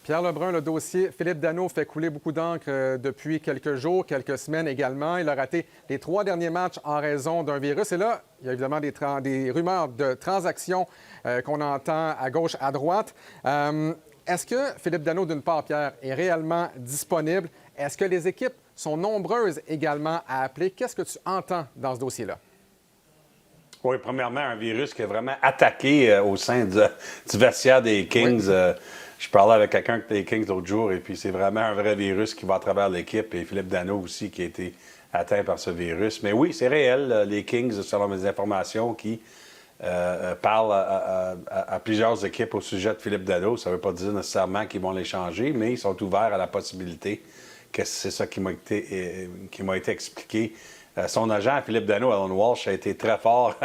Pierre Lebrun, le dossier Philippe Danault fait couler beaucoup d'encre depuis quelques jours, quelques semaines également. Il a raté les 3 derniers matchs en raison d'un virus. Et là, il y a évidemment des rumeurs de transactions qu'on entend à gauche, à droite. Est-ce que Philippe Danault, d'une part, Pierre, est réellement disponible? Est-ce que les équipes sont nombreuses également à appeler? Qu'est-ce que tu entends dans ce dossier-là? Oui, premièrement, un virus qui a vraiment attaqué au sein du vestiaire des Kings. Oui. Je parlais avec quelqu'un des Kings l'autre jour, et puis c'est vraiment un vrai virus qui va à travers l'équipe, et Philippe Danault aussi qui a été atteint par ce virus. Mais oui, c'est réel. Les Kings, selon mes informations, qui parlent à plusieurs équipes au sujet de Philippe Danault. Ça ne veut pas dire nécessairement qu'ils vont l'échanger, mais ils sont ouverts à la possibilité que c'est ça qui m'a été expliqué. Son agent, Philippe Danault, Alan Walsh, a été très fort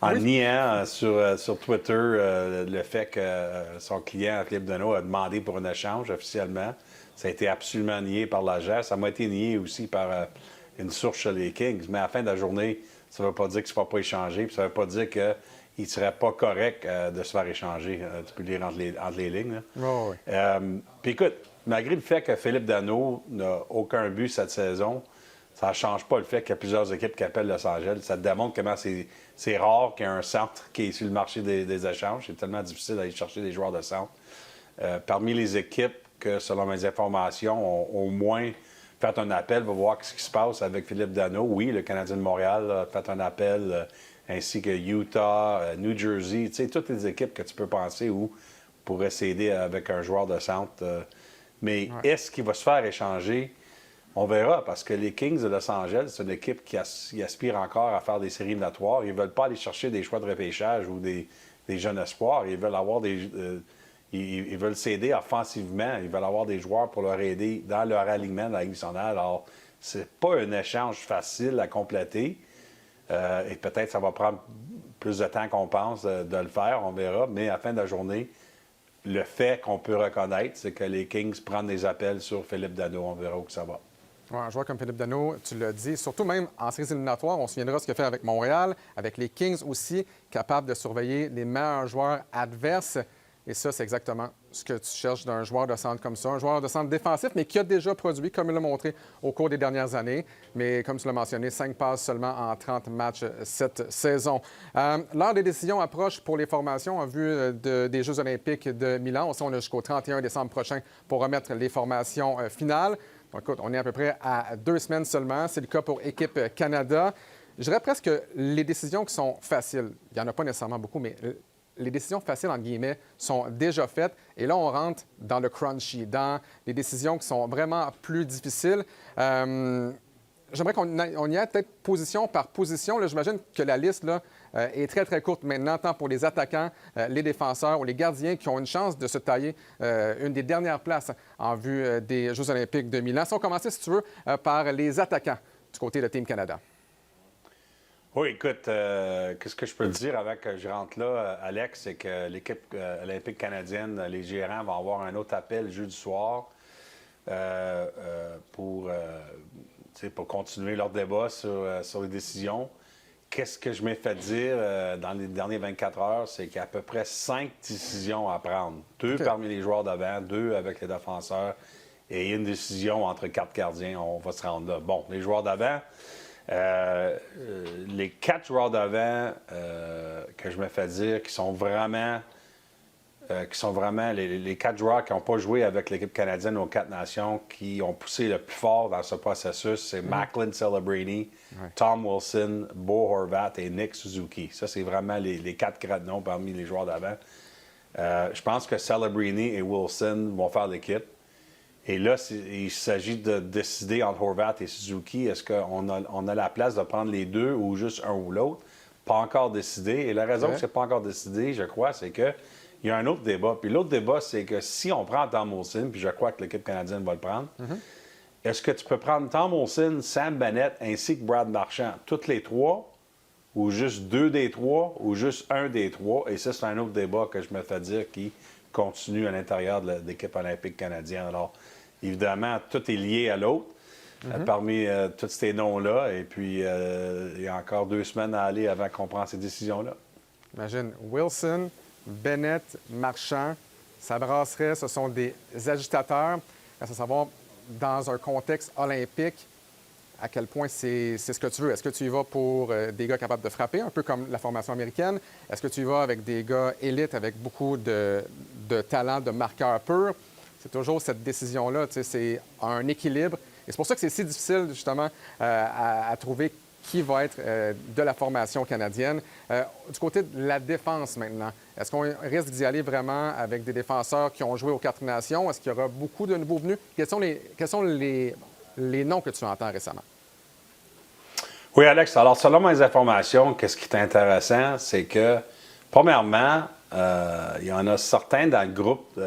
en niant sur Twitter le fait que son client, Philippe Danault, a demandé pour un échange officiellement. Ça a été absolument nié par l'agent. Ça m'a été nié aussi par une source chez les Kings. Mais à la fin de la journée, ça ne veut pas dire qu'il ne sera pas échangé. Puis ça ne veut pas dire qu'il ne serait pas correct de se faire échanger. Tu peux lire entre les lignes. Oh, oui. Puis écoute, malgré le fait que Philippe Danault n'a aucun but cette saison, ça ne change pas le fait qu'il y a plusieurs équipes qui appellent Los Angeles. Ça te démontre comment c'est rare qu'il y ait un centre qui est sur le marché des échanges. C'est tellement difficile d'aller chercher des joueurs de centre. Parmi les équipes que, selon mes informations, ont au moins fait un appel, va voir ce qui se passe avec Philippe Danault. Oui, le Canadien de Montréal a fait un appel, ainsi que Utah, New Jersey. Tu sais, toutes les équipes que tu peux penser où pourraient s'aider avec un joueur de centre. Mais est-ce qu'il va se faire échanger? On verra, parce que les Kings de Los Angeles, c'est une équipe qui aspire encore à faire des séries éliminatoires. Ils ne veulent pas aller chercher des choix de repêchage ou des jeunes espoirs. Ils veulent avoir ils veulent s'aider offensivement. Ils veulent avoir des joueurs pour leur aider dans leur alignement de la Ligue nationale. Alors, c'est pas un échange facile à compléter. Et peut-être ça va prendre plus de temps qu'on pense de le faire. On verra. Mais à la fin de la journée, le fait qu'on peut reconnaître, c'est que les Kings prennent des appels sur Philippe Danault. On verra où ça va. Ouais, un joueur comme Philippe Danault, tu l'as dit, surtout même en séries éliminatoires, on se souviendra ce qu'il a fait avec Montréal, avec les Kings aussi, capable de surveiller les meilleurs joueurs adverses. Et ça, c'est exactement ce que tu cherches d'un joueur de centre comme ça, un joueur de centre défensif, mais qui a déjà produit, comme il l'a montré au cours des dernières années. Mais comme tu l'as mentionné, 5 passes seulement en 30 matchs cette saison. L'heure des décisions approche pour les formations en vue des Jeux olympiques de Milan. On a jusqu'au 31 décembre prochain pour remettre les formations finales. Donc, écoute, on est à peu près à 2 semaines seulement. C'est le cas pour Équipe Canada. Je dirais presque que les décisions qui sont faciles, il n'y en a pas nécessairement beaucoup, mais les décisions faciles, entre guillemets, sont déjà faites. Et là, on rentre dans le crunchy, dans les décisions qui sont vraiment plus difficiles. J'aimerais qu'on y aille peut-être position par position. Là, j'imagine que la liste là, est très, très courte maintenant, tant pour les attaquants, les défenseurs ou les gardiens qui ont une chance de se tailler une des dernières places en vue des Jeux olympiques de Milan. Si on commençait, si tu veux, par les attaquants du côté de Team Canada. Oui, écoute, qu'est-ce que je peux te dire avant que je rentre là, Alex, c'est que l'équipe olympique canadienne, les gérants vont avoir un autre appel jeudi soir pour continuer leur débat sur les décisions. Qu'est-ce que je m'ai fait dire dans les dernières 24 heures, c'est qu'il y a à peu près 5 décisions à prendre. 2 parmi les joueurs d'avant, 2 avec les défenseurs et une décision entre 4 gardiens. On va se rendre là. Bon, les joueurs d'avant, les 4 joueurs d'avant que je me fais dire qui sont vraiment les 4 joueurs qui n'ont pas joué avec l'équipe canadienne aux 4 nations, qui ont poussé le plus fort dans ce processus, c'est Macklin Celebrini, Tom Wilson, Bo Horvat et Nick Suzuki. Ça, c'est vraiment les 4 grands noms parmi les joueurs d'avant. Je pense que Celebrini et Wilson vont faire l'équipe. Et là, il s'agit de décider entre Horvat et Suzuki. Est-ce qu'on a la place de prendre les deux ou juste un ou l'autre? Pas encore décidé. Et la raison que ce n'est pas encore décidé, je crois, c'est qu'il y a un autre débat. Puis l'autre débat, c'est que si on prend Tom Wilson, puis je crois que l'équipe canadienne va le prendre, est-ce que tu peux prendre Tom Wilson, Sam Bennett ainsi que Brad Marchand, toutes les 3, ou juste 2 des 3, ou juste 1 des 3? Et ça, c'est un autre débat que je me fais dire qui continue à l'intérieur de l'équipe olympique canadienne. Alors, évidemment, tout est lié à l'autre, parmi tous ces noms-là. Et puis, il y a encore 2 semaines à aller avant qu'on prenne ces décisions-là. Imagine, Wilson, Bennett, Marchand, Ça brasserait, ce sont des agitateurs. À savoir, dans un contexte olympique, à quel point c'est ce que tu veux. Est-ce que tu y vas pour des gars capables de frapper, un peu comme la formation américaine? Est-ce que tu y vas avec des gars élites, avec beaucoup de talent, de marqueurs purs? C'est toujours cette décision-là. C'est un équilibre. Et c'est pour ça que c'est si difficile, justement, à trouver qui va être de la formation canadienne. Du côté de la défense maintenant, est-ce qu'on risque d'y aller vraiment avec des défenseurs qui ont joué aux Quatre Nations? Est-ce qu'il y aura beaucoup de nouveaux venus? Quels sont les noms que tu entends récemment? Oui, Alex. Alors, selon mes informations, qu'est-ce qui est intéressant, c'est que, premièrement, il y en a certains dans le groupe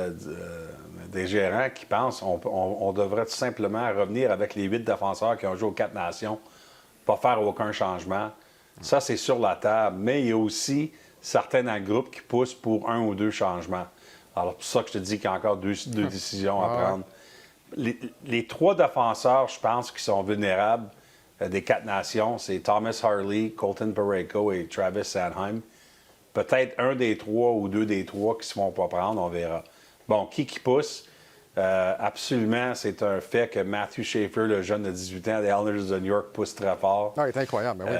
des gérants qui pensent qu'on devrait tout simplement revenir avec les 8 défenseurs qui ont joué aux Quatre Nations, pas faire aucun changement. Ça, c'est sur la table. Mais il y a aussi certains dans le groupe qui poussent pour 1 ou 2 changements. Alors, c'est pour ça que je te dis qu'il y a encore deux décisions à prendre. Les 3 défenseurs, je pense, qui sont vulnérables des Quatre Nations, c'est Thomas Harley, Colton Parayko et Travis Sanheim. Peut-être un des 3 ou 2 des 3 qui ne se font pas prendre, on verra. Bon, qui pousse? Absolument, c'est un fait que Matthew Schaefer, le jeune de 18 ans des Islanders de New York, pousse très fort. Ah, il est incroyable, oui.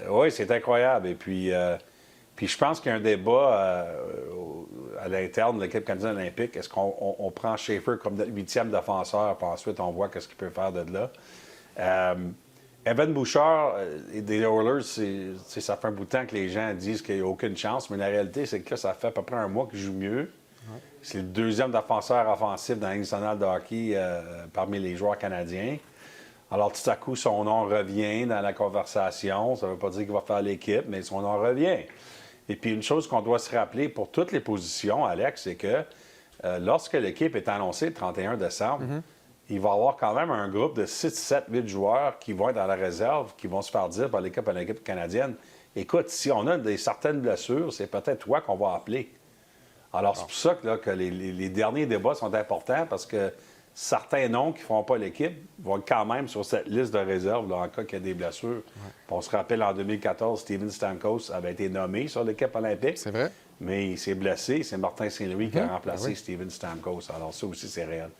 Oui, c'est incroyable. Et puis je pense qu'il y a un débat à l'interne de l'équipe canadienne olympique. Est-ce qu'on prend Schaefer comme notre 8e défenseur, puis ensuite on voit ce qu'il peut faire de là? Evan Bouchard des Oilers, ça fait un bout de temps que les gens disent qu'il n'y a aucune chance, mais la réalité, c'est que là, ça fait à peu près un mois qu'il joue mieux. Ouais. C'est le 2e défenseur offensif dans la Ligue nationale de hockey parmi les joueurs canadiens. Alors, tout à coup, son nom revient dans la conversation. Ça ne veut pas dire qu'il va faire l'équipe, mais son nom revient. Et puis, une chose qu'on doit se rappeler pour toutes les positions, Alex, c'est que lorsque l'équipe est annoncée le 31 décembre, il va y avoir quand même un groupe de 6, 7, 8 joueurs qui vont être dans la réserve, qui vont se faire dire par l'équipe canadienne, écoute, si on a certaines blessures, c'est peut-être toi qu'on va appeler. Alors, c'est pour ça que les derniers débats sont importants, parce que certains noms qui ne feront pas l'équipe vont être quand même sur cette liste de réserve là, en cas qu'il y a des blessures. Ouais. On se rappelle, en 2014, Steven Stamkos avait été nommé sur l'équipe olympique. C'est vrai. Mais il s'est blessé. C'est Martin Saint-Louis qui a remplacé Steven Stamkos. Alors, ça aussi, c'est réel.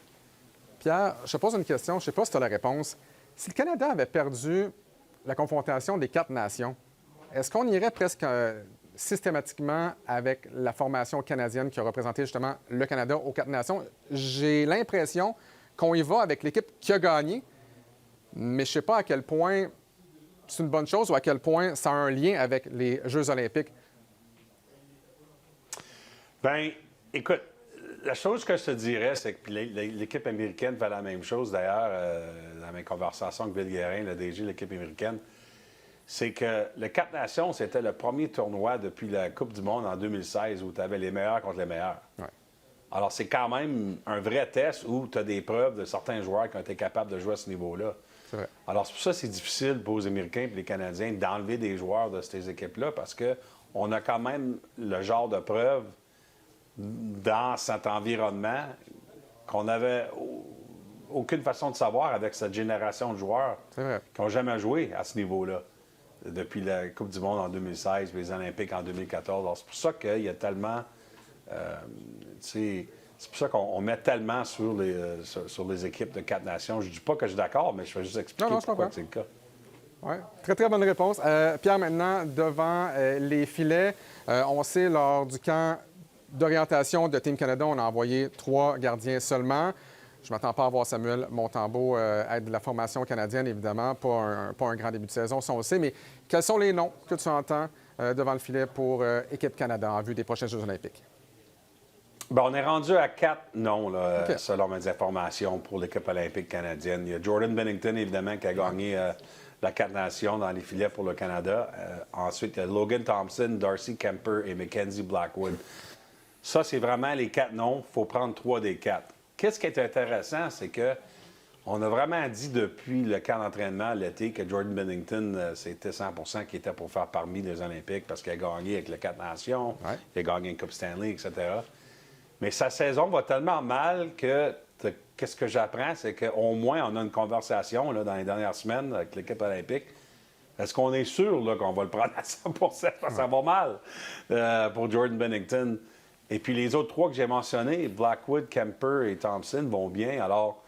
Pierre, je te pose une question. Je ne sais pas si tu as la réponse. Si le Canada avait perdu la confrontation des 4 nations, est-ce qu'on irait presque systématiquement avec la formation canadienne qui a représenté justement le Canada aux 4 nations? J'ai l'impression qu'on y va avec l'équipe qui a gagné, mais je ne sais pas à quel point c'est une bonne chose ou à quel point ça a un lien avec les Jeux olympiques. Bien, écoute, la chose que je te dirais, c'est que l'équipe américaine fait la même chose. D'ailleurs, dans mes conversations avec Bill Guérin, le DG de l'équipe américaine, c'est que le Quatre Nations, c'était le premier tournoi depuis la Coupe du monde en 2016 où tu avais les meilleurs contre les meilleurs. Ouais. Alors, c'est quand même un vrai test où tu as des preuves de certains joueurs qui ont été capables de jouer à ce niveau-là. C'est vrai. Alors, c'est pour ça que c'est difficile pour les Américains et les Canadiens d'enlever des joueurs de ces équipes-là parce qu'on a quand même le genre de preuves dans cet environnement qu'on n'avait aucune façon de savoir avec cette génération de joueurs qui n'ont jamais joué à ce niveau-là depuis la Coupe du monde en 2016 et les Olympiques en 2014. Alors, c'est pour ça qu'il y a tellement... c'est pour ça qu'on met tellement sur les équipes de 4 nations. Je ne dis pas que je suis d'accord, mais je vais juste expliquer pourquoi c'est le cas. Oui, très, très bonne réponse. Pierre, maintenant, devant les filets, on sait, lors du camp d'orientation de Team Canada, on a envoyé 3 gardiens seulement. Je ne m'attends pas à voir Samuel Montembeault être de la formation canadienne, évidemment, pas un grand début de saison, ça on le sait, mais quels sont les noms que tu entends devant le filet pour Équipe Canada en vue des prochains Jeux olympiques? Bien, on est rendu à 4 noms, là, selon mes informations, pour l'équipe olympique canadienne. Il y a Jordan Binnington, évidemment, qui a gagné la 4 nations dans les filets pour le Canada. Ensuite, il y a Logan Thompson, Darcy Kemper et Mackenzie Blackwood. Ça, c'est vraiment les 4 noms. Il faut prendre 3 des 4. Qu'est-ce qui est intéressant, c'est que on a vraiment dit depuis le camp d'entraînement l'été que Jordan Binnington, c'était 100% qui était pour faire parmi les Olympiques parce qu'il a gagné avec les 4 nations, il a gagné une Coupe Stanley, etc. Mais sa saison va tellement mal que qu'est-ce que j'apprends, c'est qu'au moins on a une conversation là, dans les dernières semaines avec l'équipe olympique. Est-ce qu'on est sûr là, qu'on va le prendre à 100% parce que ça va mal pour Jordan Binnington? Et puis les autres 3 que j'ai mentionnés, Blackwood, Kemper et Thompson, vont bien. Alors,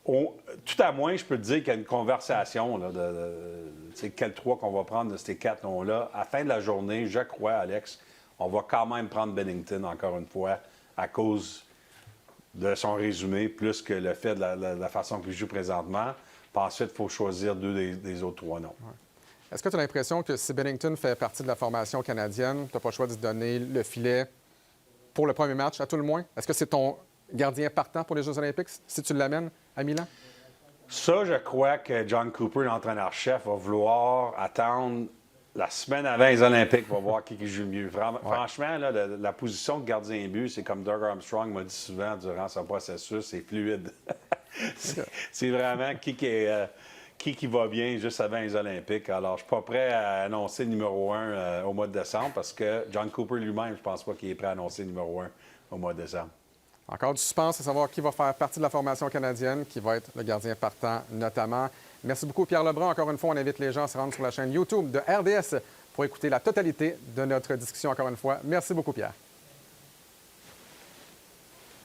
tout à moins, je peux te dire qu'il y a une conversation là, de quels 3 qu'on va prendre de ces 4 noms-là. À la fin de la journée, je crois, Alex, on va quand même prendre Binnington, encore une fois, à cause de son résumé, plus que le fait de la façon qu'il joue présentement. Puis ensuite, il faut choisir 2 des autres 3 noms. Ouais. Est-ce que tu as l'impression que si Binnington fait partie de la formation canadienne, tu n'as pas le choix de se donner le filet pour le premier match, à tout le moins? Est-ce que c'est ton gardien partant pour les Jeux olympiques, si tu l'amènes à Milan? Ça, je crois que John Cooper, l'entraîneur-chef, va vouloir attendre la semaine avant les Olympiques pour voir qui joue le mieux. Franchement, là, la position de gardien but, c'est comme Doug Armstrong m'a dit souvent durant son processus, c'est fluide. c'est vraiment qui va bien juste avant les Olympiques. Alors, je ne suis pas prêt à annoncer numéro 1 au mois de décembre parce que John Cooper lui-même, je ne pense pas qu'il est prêt à annoncer numéro 1 au mois de décembre. Encore du suspense à savoir qui va faire partie de la formation canadienne, qui va être le gardien partant notamment. Merci beaucoup, Pierre Lebrun. Encore une fois, on invite les gens à se rendre sur la chaîne YouTube de RDS pour écouter la totalité de notre discussion encore une fois. Merci beaucoup, Pierre.